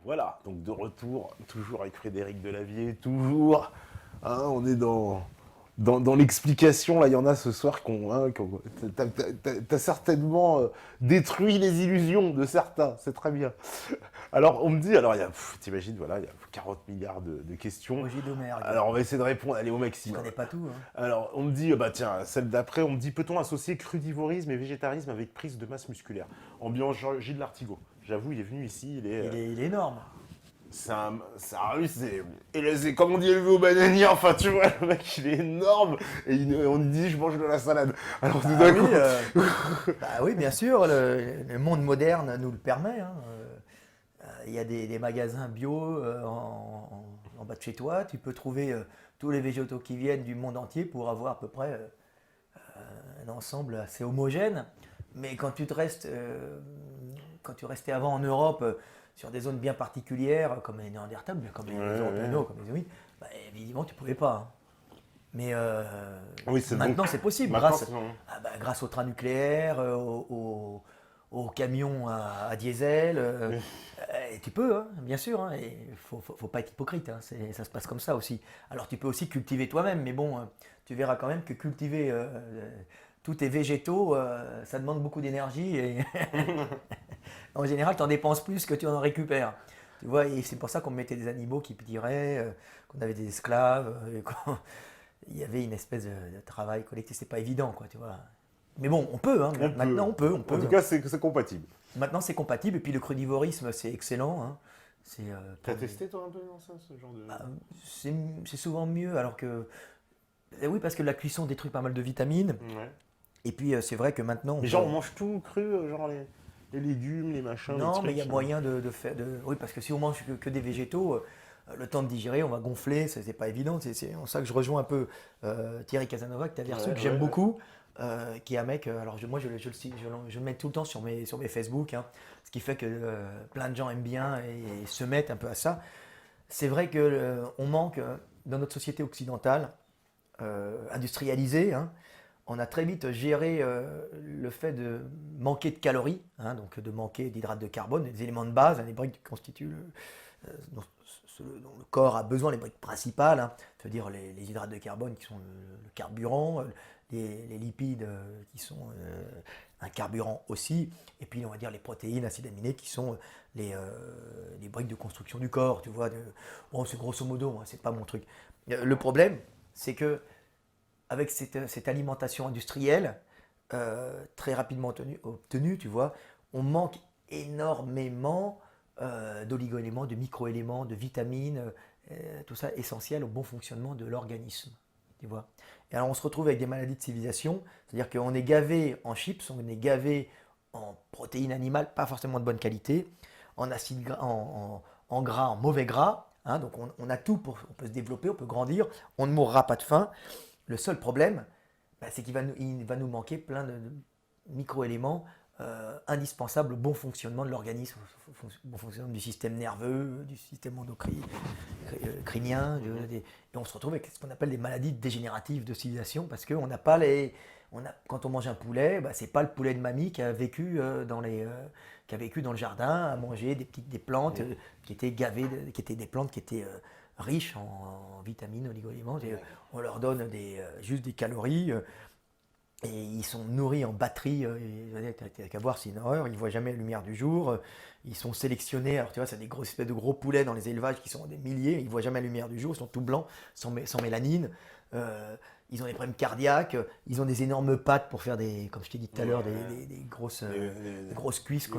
Voilà, donc de retour, toujours avec Frédéric Delavier, toujours. Hein, on est dans l'explication. Là, il y en a ce soir t'as certainement détruit les illusions de certains. C'est très bien. Alors, on me dit, t'imagines, voilà, il y a 40 milliards de questions. Roger Domergue. Alors, on va essayer de répondre, allez, au Je maximum. connais pas tout. Hein. Alors, on me dit, tiens, celle d'après, on me dit, peut-on associer crudivorisme et végétarisme avec prise de masse musculaire? En biologie de l'Artigot. J'avoue, il est venu ici, Il est énorme. c'est russe, c'est comme on dit élevé au bananier, enfin tu vois, le mec il est énorme, et on dit je mange de la salade. Alors tout d'un coup... oui, bien sûr, le monde moderne nous le permet. Hein. Il y a des magasins bio en bas de chez toi, tu peux trouver tous les végétaux qui viennent du monde entier pour avoir à peu près un ensemble assez homogène. Mais quand tu restais avant en Europe, sur des zones bien particulières, comme les Néandertals, comme les Européens, comme les Inuits, évidemment, tu ne pouvais pas. Hein. Mais maintenant, c'est possible, grâce aux trains nucléaires, aux camions à diesel. Tu peux, hein, bien sûr. Hein, et il ne faut pas être hypocrite. Hein, ça se passe comme ça aussi. Alors, tu peux aussi cultiver toi-même, mais bon, tu verras quand même que cultiver tous tes végétaux, ça demande beaucoup d'énergie. Et en général, tu en dépenses plus que tu en récupères. Tu vois, et c'est pour ça qu'on mettait des animaux qui tiraient, qu'on avait des esclaves. Il y avait une espèce de travail collectif. C'est pas évident, quoi, tu vois. Mais bon, on peut. Hein, maintenant, on peut. En tout cas, c'est compatible. Maintenant, c'est compatible. Et puis, le crudivorisme, c'est excellent. Hein. T'as testé, toi, un peu dans ça, ce genre de... C'est souvent mieux, alors que... Oui, parce que la cuisson détruit pas mal de vitamines. Ouais. Et puis c'est vrai que maintenant... Mais genre, on mange tout cru, genre les légumes, les machins, les Non, trucs. mais il y a moyen de faire... Oui, parce que si on mange que des végétaux, le temps de digérer, on va gonfler, c'est pas évident. C'est en ça que je rejoins un peu Thierry Casanova, que tu avais reçu, Ouais, que ouais, j'aime ouais. beaucoup, qui est un mec... alors moi, je le mets tout le temps sur mes Facebook, hein, ce qui fait que plein de gens aiment bien et se mettent un peu à ça. C'est vrai que on manque, dans notre société occidentale, industrialisée, hein, on a très vite géré le fait de manquer de calories, hein, donc de manquer d'hydrates de carbone, des éléments de base, hein, les briques qui constituent dont le corps a besoin, les briques principales, hein, c'est-à-dire les hydrates de carbone qui sont le carburant, les lipides qui sont un carburant aussi, et puis on va dire les protéines, acides aminés qui sont les briques de construction du corps, tu vois. Bon, c'est grosso modo, hein, c'est pas mon truc. Le problème, c'est que avec cette alimentation industrielle très rapidement obtenue, tu vois, on manque énormément d'oligo-éléments, de micro-éléments, de vitamines, tout ça essentiel au bon fonctionnement de l'organisme, tu vois. Et alors on se retrouve avec des maladies de civilisation, c'est-à-dire qu'on est gavé en chips, on est gavé en protéines animales, pas forcément de bonne qualité, en acides gras, en gras, en mauvais gras, hein, donc on a tout on peut se développer, on peut grandir, on ne mourra pas de faim. Le seul problème, bah, c'est il va nous manquer plein de micro-éléments indispensables au bon fonctionnement de l'organisme, au bon fonctionnement du système nerveux, du système endocrinien. Et on se retrouve avec ce qu'on appelle des maladies dégénératives de civilisation parce qu'on n'a pas les. Quand on mange un poulet, bah, c'est pas le poulet de mamie qui a vécu, qui a vécu dans le jardin à manger des plantes qui étaient gavées, qui étaient des plantes qui étaient riches en vitamines, oligo-éléments. On leur donne juste des calories. Et ils sont nourris en batterie, t'as qu'à voir, c'est une horreur, ils ne voient jamais la lumière du jour, ils sont sélectionnés, alors tu vois, c'est des grosses espèces de gros poulets dans les élevages qui sont des milliers, ils ne voient jamais la lumière du jour, ils sont tout blancs, sans mélanine, ils ont des problèmes cardiaques, ils ont des énormes pattes pour faire comme je t'ai dit tout à l'heure, des grosses cuisses,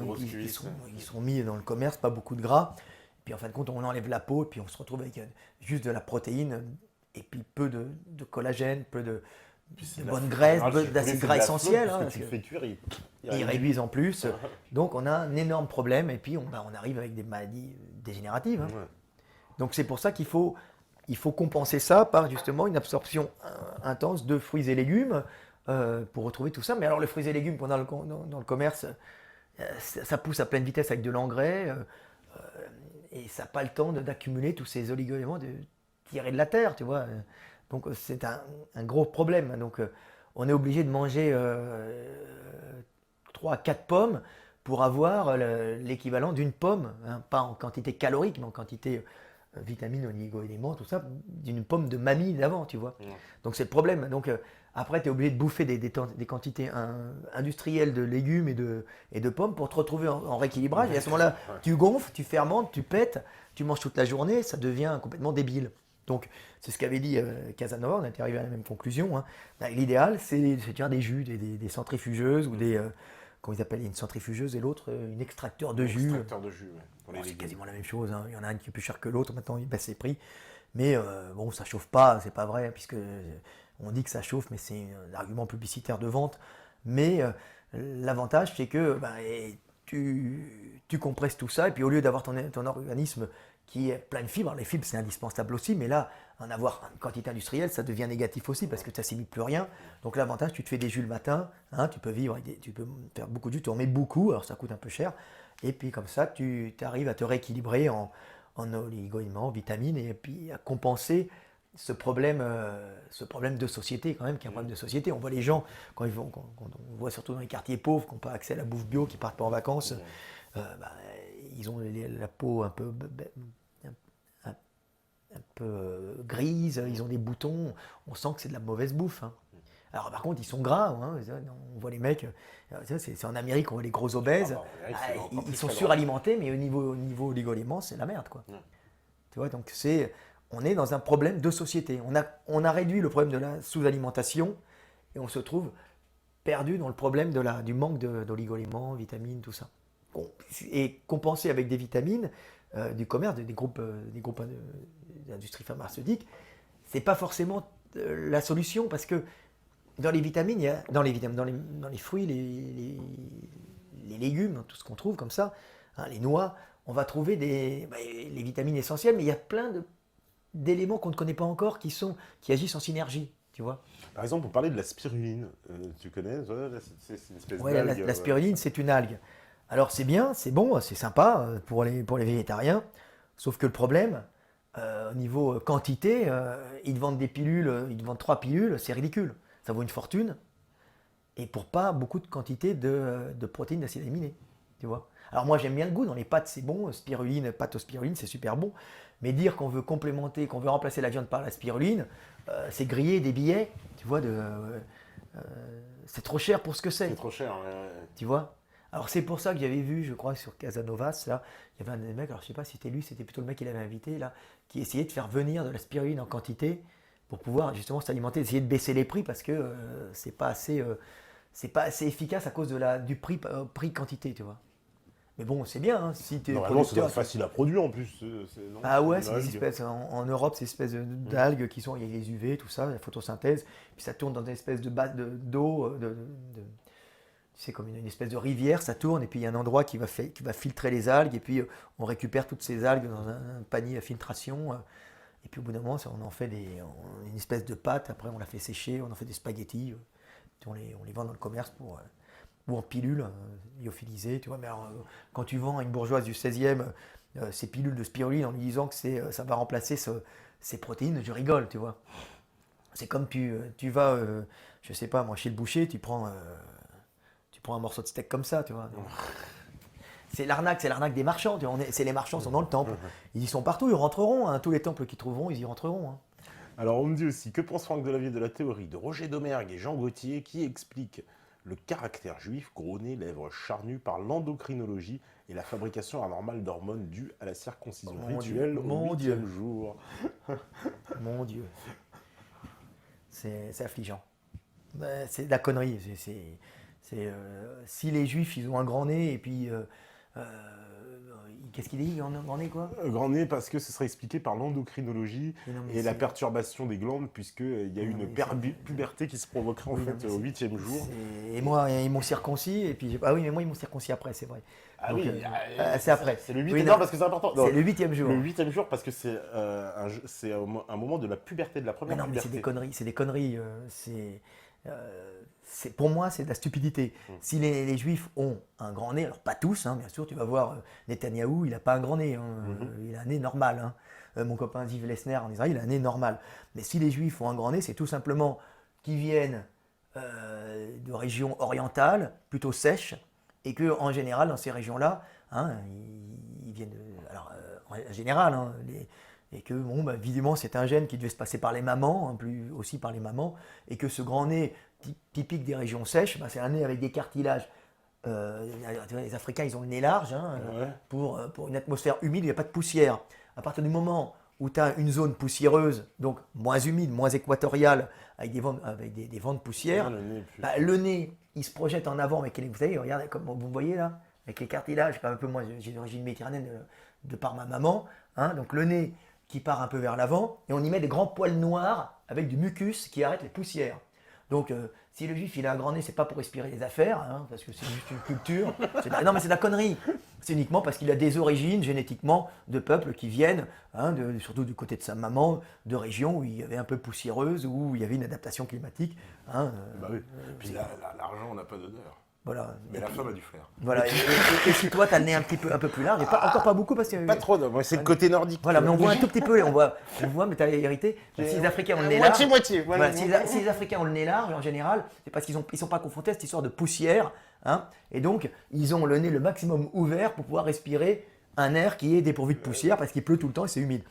ils sont mis dans le commerce, pas beaucoup de gras, puis en fin de compte on enlève la peau, et puis on se retrouve avec juste de la protéine, et puis peu de collagène, peu de bonne graisse, d'acides gras essentiels. Parce Hein, que tu le fais cuire, ils réduisent en plus. Donc on a un énorme problème et puis on arrive avec des maladies dégénératives. Hein. Ouais. Donc c'est pour ça qu'il faut compenser ça par justement une absorption intense de fruits et légumes pour retrouver tout ça. Mais alors les fruits et légumes qu'on a dans le commerce, ça pousse à pleine vitesse avec de l'engrais et ça n'a pas le temps d'accumuler tous ces oligo-éléments tirés de la terre, tu vois. Donc c'est un gros problème. Donc on est obligé de manger 3 à 4 pommes pour avoir l'équivalent d'une pomme, hein, pas en quantité calorique, mais en quantité vitamines, oligo-éléments, tout ça, d'une pomme de mamie d'avant, tu vois. Donc c'est le problème. Donc après, tu es obligé de bouffer des quantités industrielles de légumes et de pommes pour te retrouver en rééquilibrage. Et à ce moment-là, tu gonfles, tu fermentes, tu pètes, tu manges toute la journée, ça devient complètement débile. Donc, c'est ce qu'avait dit Casanova, on était arrivé à la même conclusion. Hein. L'idéal, c'est de faire des jus, des centrifugeuses ou comment ils appellent, une centrifugeuse et l'autre, une extracteur de jus. Extracteur de jus, ouais, pour les C'est légumes. quasiment la même chose. Hein. Il y en a un qui est plus cher que l'autre, maintenant il baisse ses prix. Mais bon, ça chauffe pas, c'est pas vrai, puisque on dit que ça chauffe, mais c'est un argument publicitaire de vente. Mais l'avantage, c'est que tu compresses tout ça, et puis au lieu d'avoir ton organisme qui est plein de fibres, les fibres c'est indispensable aussi, mais là, en avoir une quantité industrielle, ça devient négatif aussi parce que tu n'assimiles plus rien. Donc l'avantage, tu te fais des jus le matin, hein, tu peux tu peux faire beaucoup de jus, tu en mets beaucoup, alors ça coûte un peu cher, et puis comme ça, tu arrives à te rééquilibrer en oligo-éléments, en vitamines, et puis à compenser ce problème de société quand même, qui est un problème de société. On voit les gens, quand on voit surtout dans les quartiers pauvres, qui n'ont pas accès à la bouffe bio, qui partent pas en vacances, ils ont la peau un peu grise, ils ont des boutons, on sent que c'est de la mauvaise bouffe. Hein. Alors par contre, ils sont gras, hein, on voit les mecs, c'est en Amérique, on voit les gros obèses, ils sont suralimentés, mais au niveau oligo-éléments, c'est la merde, quoi. Tu vois, donc on est dans un problème de société. On a réduit le problème de la sous-alimentation et on se trouve perdu dans le problème du manque d'oligo-éléments, vitamines, tout ça. Et compensé avec des vitamines du commerce, des groupes d'industrie pharmaceutique, c'est pas forcément la solution parce que Dans les vitamines, dans les fruits, les légumes, tout ce qu'on trouve comme ça, hein, les noix, on va trouver les vitamines essentielles, mais il y a plein d'éléments qu'on ne connaît pas encore qui agissent en synergie, tu vois. Par exemple, on parlait de la spiruline. Tu connais? C'est une espèce Ouais, d'algue. la spiruline, c'est une algue. Alors c'est bien, c'est bon, c'est sympa pour les végétariens, sauf que le problème, au niveau quantité, ils te vendent des pilules, ils te vendent 3 pilules, c'est ridicule. Ça vaut une fortune, et pour pas beaucoup de quantité de protéines d'acides aminés, tu vois. Alors moi j'aime bien le goût, dans les pâtes c'est bon, spiruline, pâte aux spiruline c'est super bon, mais dire qu'on veut complémenter, qu'on veut remplacer la viande par la spiruline, c'est griller des billets, tu vois, c'est trop cher pour ce que C'est c'est, trop cher. tu vois. Alors c'est pour ça que j'avais vu, je crois, sur Casanovas, là, il y avait un des mecs, alors je sais pas si c'était lui, c'était plutôt le mec qui l'avait invité, là, qui essayait de faire venir de la spiruline en quantité pour pouvoir justement s'alimenter, essayer de baisser les prix parce que c'est pas assez efficace à cause du prix quantité, tu vois. Mais bon, c'est bien, hein, si tu es Normalement, ça doit producteur. être facile à produire en plus. Non, Ah ouais, une c'est des algue. espèces, en Europe, c'est des espèces d'algues qui sont, il y a les UV, tout ça, la photosynthèse, puis ça tourne dans des espèces d'eau, tu sais, comme une espèce de rivière, ça tourne, et puis il y a un endroit qui va filtrer les algues, et puis on récupère toutes ces algues dans un panier à filtration, et puis au bout d'un moment, on en fait une espèce de pâte, après on la fait sécher, on en fait des spaghettis, puis on les vend dans le commerce ou en pilules lyophilisées, tu vois. Mais alors, quand tu vends à une bourgeoise du 16e ces pilules de spiruline en lui disant que ça va remplacer ces protéines, je rigole, tu vois. C'est comme tu vas, je sais pas, moi, chez le boucher, tu prends un morceau de steak comme ça, tu vois. Donc, c'est l'arnaque des marchands, tu vois. Les marchands sont dans le temple. Ils y sont partout, ils rentreront, hein. Tous les temples qu'ils trouveront, ils y rentreront, hein. Alors, on me dit aussi, que pense Franck Delavier de la théorie de Roger Domergue et Jean Gauthier qui explique le caractère juif, gros nez, lèvres charnues par l'endocrinologie et la fabrication anormale d'hormones dues à la circoncision Mon rituelle Dieu, au mon Dieu. 8e jour. Mon Dieu. C'est affligeant. C'est de la connerie. Si les juifs, ils ont un grand nez, et puis... qu'est-ce qu'il dit, un grand nez, quoi? Grand nez parce que ce serait expliqué par l'endocrinologie Mais non, mais et la c'est- perturbation des glandes puisqu'il y a Non, une mais puberté qui se provoquerait en Oui, non, fait mais au 8e jour. Et moi, ils m'ont circoncis, et puis... Ah oui, mais moi, ils m'ont circoncis après, c'est vrai. Ah Donc, oui, c'est après. c'est le 8e Oui, jour non, parce que c'est important. Non, c'est le 8e jour. le 8e jour parce que c'est un moment de la puberté, de la Mais première non, mais puberté. c'est des conneries. Pour moi, c'est de la stupidité. Si les Juifs ont un grand nez, alors pas tous, hein, bien sûr, tu vas voir Netanyahou, il n'a pas un grand nez, hein, il a un nez normal, hein. Mon copain Ziv Lesner en Israël, il a un nez normal. Mais si les Juifs ont un grand nez, c'est tout simplement qu'ils viennent de régions orientales, plutôt sèches, et que en général, dans ces régions-là, hein, ils viennent alors, en général, hein, et que, bon, bah, évidemment, c'est un gène qui devait se passer par les mamans, hein, plus aussi par les mamans, et que ce grand nez typique des régions sèches, bah, c'est un nez avec des cartilages. Les Africains, ils ont le nez large, hein, Ouais. pour une atmosphère humide, il n'y a pas de poussière. À partir du moment où tu as une zone poussiéreuse, donc moins humide, moins équatoriale, avec des vents de poussière, Ouais, le nez est plus- le nez, il se projette en avant, mais vous savez, regardez, comme vous voyez là, avec les cartilages, un peu moi, j'ai d'origine méditerranéenne de par ma maman, hein, donc le nez qui part un peu vers l'avant, et on y met des grands poils noirs avec du mucus qui arrête les poussières. Donc, si le juif il a un grand nez, c'est pas pour respirer les affaires, hein, parce que c'est juste une culture. Non, mais c'est de la connerie. C'est uniquement parce qu'il a des origines génétiquement de peuples qui viennent, hein, surtout du côté de sa maman, de régions où il y avait un peu poussiéreuse, où il y avait une adaptation climatique, hein, Bah oui. Puis l'argent n'a pas d'odeur. voilà. Mais Et la puis, femme a du flair. voilà. Et si toi, tu as le nez un peu plus large, et encore pas beaucoup parce que. Pas trop, non. Moi, c'est le côté nordique. Voilà, mais on voit un tout petit peu, on voit, mais tu as hérité. Si les Africains ont le nez large. Moitié-moitié. Voilà, si les Africains ont le nez large, en général, c'est parce qu'ils ne sont pas confrontés à cette histoire de poussière, hein, et donc ils ont le nez le maximum ouvert pour pouvoir respirer un air qui est dépourvu de poussière parce qu'il pleut tout le temps et c'est humide.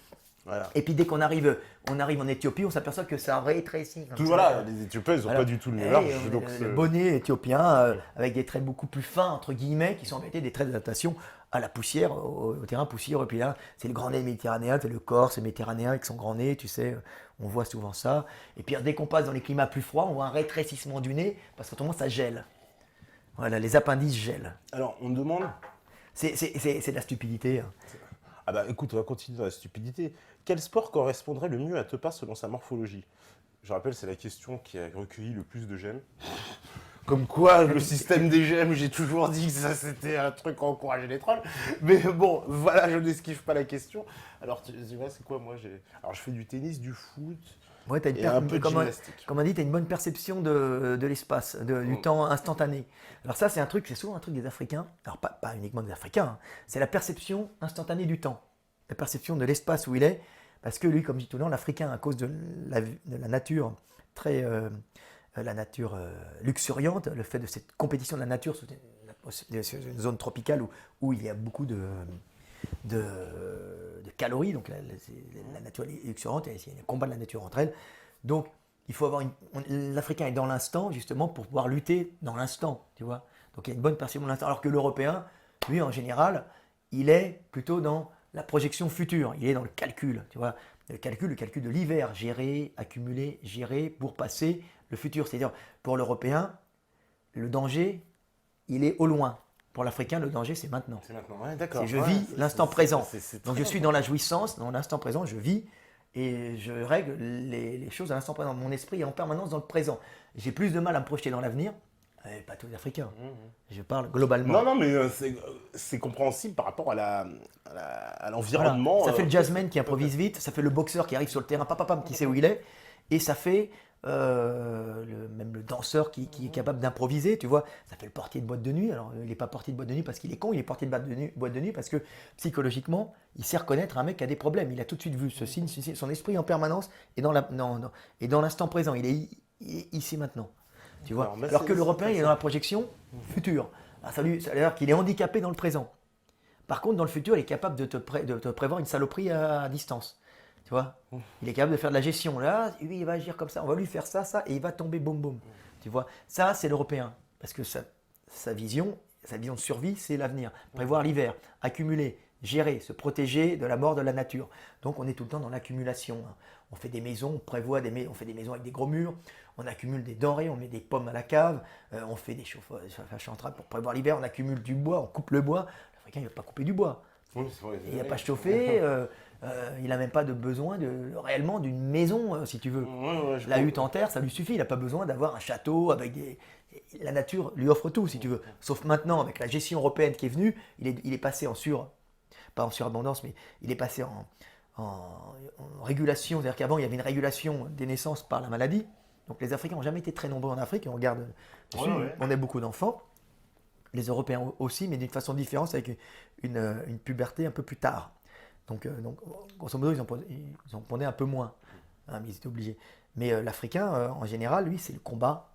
Voilà. Et puis dès qu'on arrive en Éthiopie, on s'aperçoit que ça rétrécit. Tout voilà, les Éthiopiens, ils n'ont Voilà. pas du tout le nez Et large. le, Donc le bonnet éthiopien avec des traits beaucoup plus fins, entre guillemets, qui sont en vérité des traits d'adaptation à la poussière, au terrain poussiéreux. Et puis là, c'est le grand nez méditerranéen, c'est le Corse méditerranéen avec son grand nez, tu sais, on voit souvent ça. Et puis dès qu'on passe dans les climats plus froids, on voit un rétrécissement du nez, parce qu'autrement ça gèle. Voilà, les appendices gèlent. alors, on me demande. C'est de la stupidité, hein. Ah bah écoute, on va continuer dans la stupidité. Quel sport correspondrait le mieux à Tepa selon sa morphologie? Je rappelle, c'est la question qui a recueilli le plus de j'aime. Comme quoi, le système des j'aime, j'ai toujours dit que ça c'était un truc à encourager les trolls. Mais bon, voilà, je n'esquive pas la question. Alors, tu vois, c'est quoi moi Alors, je fais du tennis, du foot Ouais, et un peu de gymnastique. comme on dit, tu as une bonne perception de l'espace, du temps instantané. Alors ça, c'est souvent un truc des Africains. Alors pas uniquement des Africains, hein. C'est la perception instantanée du temps. La perception de l'espace où il est. Parce que lui, comme je dis tout le temps, l'Africain, à cause de la nature très... la nature luxuriante, le fait de cette compétition de la nature sur une zone tropicale où il y a beaucoup de calories, donc la nature est luxuriante, et il y a un combat de la nature entre elles. Donc, il faut avoir l'Africain est dans l'instant, justement, pour pouvoir lutter dans l'instant, tu vois. Donc, il y a une bonne perception de l'instant. Alors que l'Européen, lui, en général, il est plutôt dans la projection future, il est dans le calcul, tu vois. Le calcul de l'hiver, gérer, accumuler, gérer pour passer le futur. C'est-à-dire, pour l'Européen, le danger, il est au loin. Pour l'Africain, le danger, c'est maintenant. C'est maintenant, ouais, d'accord. Je vis l'instant présent. Donc je suis dans la jouissance. jouissance, dans l'instant présent, je vis et je règle les choses à l'instant présent. Mon esprit est en permanence dans le présent. J'ai plus de mal à me projeter dans l'avenir. Pas tous les Africains. Je parle globalement. Non, non, mais c'est compréhensible par rapport à l'environnement. Voilà. Ça fait le jazzman qui improvise vite, ça fait le boxeur qui arrive sur le terrain, papapam, qui sait où il est, et ça fait même le danseur qui est capable d'improviser, tu vois. Ça fait le portier de boîte de nuit. Alors, il n'est pas portier de boîte de nuit parce qu'il est con, il est portier de boîte de nuit parce que psychologiquement, il sait reconnaître un mec qui a des problèmes. Il a tout de suite vu ce signe, son esprit en permanence est dans l'instant présent. Il est ici maintenant. Tu vois. Alors que l'Européen, il est dans la projection future. Ça veut dire qu'il est handicapé dans le présent. Par contre, dans le futur, il est capable de te prévoir une saloperie à distance. Tu vois. Il est capable de faire de la gestion. Là, lui, il va agir comme ça. On va lui faire ça, et il va tomber boum boum. Tu vois. Ça, c'est l'Européen. Parce que sa vision de survie, c'est l'avenir. Prévoir l'hiver, accumuler, gérer, se protéger de la mort de la nature. Donc, on est tout le temps dans l'accumulation. On fait des maisons, on fait des maisons avec des gros murs. On accumule des denrées, on met des pommes à la cave, on fait des chauffages centrales pour prévoir l'hiver, on accumule du bois, on coupe le bois. L'Africain, il ne va pas couper du bois. Oui, c'est vrai, Il n'a pas chauffé, il n'a même pas besoin réellement d'une maison, si tu veux. La hutte en terre, ça lui suffit, il n'a pas besoin d'avoir un château avec La nature lui offre tout, si tu veux. Sauf maintenant, avec la gestion européenne qui est venue, il est passé pas en surabondance, mais il est passé en régulation. C'est-à-dire qu'avant, il y avait une régulation des naissances par la maladie. Donc les Africains n'ont jamais été très nombreux en Afrique, et on regarde dessus, on a beaucoup d'enfants. Les Européens aussi, mais d'une façon différente, avec une puberté un peu plus tard. Donc grosso modo, ils en prenaient un peu moins, hein, mais ils étaient obligés. Mais l'Africain, en général, lui, c'est le combat.